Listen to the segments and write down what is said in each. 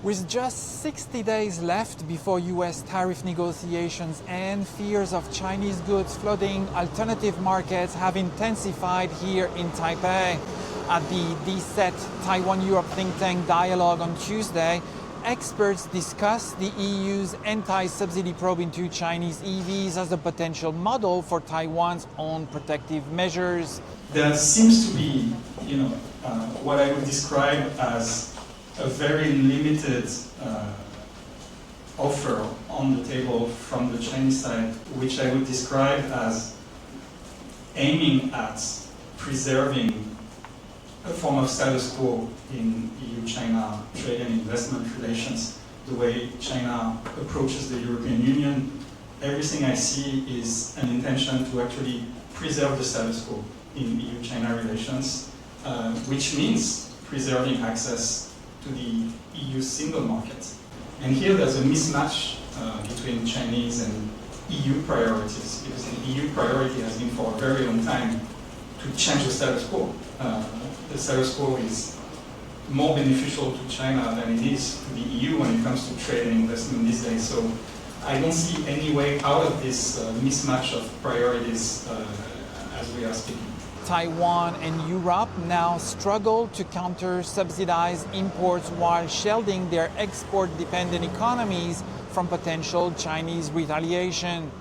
With just 60 days left before U.S. tariff negotiations and fears of Chinese goods flooding alternative markets have intensified here in Taipei. At the DSET Taiwan-Europe think tank dialogue on Tuesday, experts discussed the EU's anti-subsidy probe into Chinese EVs as a potential model for Taiwan's own protective measures. There seems to be, what I would describe as a very limited offer on the table from the Chinese side, which I would describe as aiming at preserving a form of status quo in EU-China trade and investment relations, the way China approaches the European Union. Everything I see is an intention to actually preserve the status quo in EU-China relations, which means preserving access to the EU single market. And here there's a mismatch between Chinese and EU priorities, because the EU priority has been for a very long time to change the status quo. The status quo is more beneficial to China than it is to the EU when it comes to trade and investment these days. So I don't see any way out of this mismatch of priorities as we are speaking. Taiwan and Europe now struggle to counter subsidized imports while shielding their export-dependent economies from potential Chinese retaliation.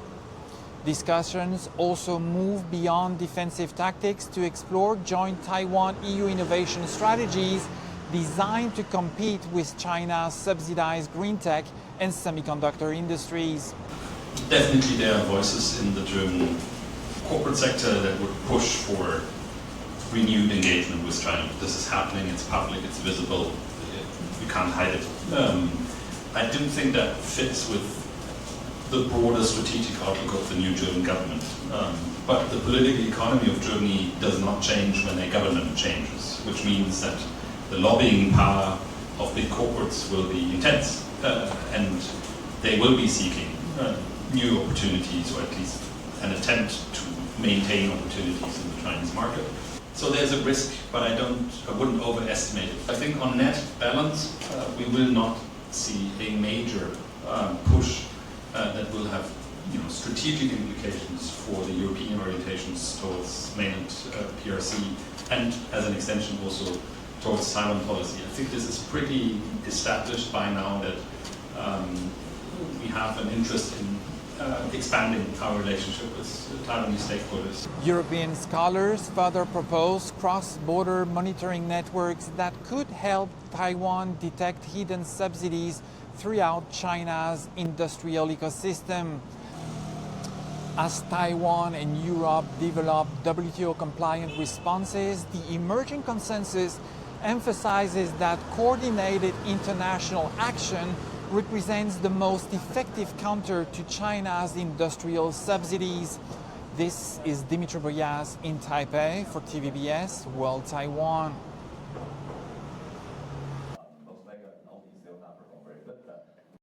Discussions also move beyond defensive tactics to explore joint Taiwan-EU innovation strategies designed to compete with China's subsidized green tech and semiconductor industries. Definitely there are voices in the German corporate sector that would push for renewed engagement with China. This is happening, it's public, it's visible, we can't hide it. I do think that fits with the broader strategic outlook of the new German government. But the political economy of Germany does not change when a government changes, which means that the lobbying power of big corporates will be intense, and they will be seeking new opportunities, or at least an attempt to maintain opportunities in the Chinese market. So there's a risk, but I wouldn't overestimate it. I think on net balance, we will not see a major push that will have strategic implications for the European orientations towards mainland PRC, and as an extension also towards Taiwan policy. I think this is pretty established by now that we have an interest in expanding our relationship with Taiwanese stakeholders. European scholars further propose cross-border monitoring networks that could help Taiwan detect hidden subsidies throughout China's industrial ecosystem. As Taiwan and Europe develop WTO-compliant responses, the emerging consensus emphasizes that coordinated international action represents the most effective counter to China's industrial subsidies. This is Dimitri Boyas in Taipei for TVBS World Taiwan.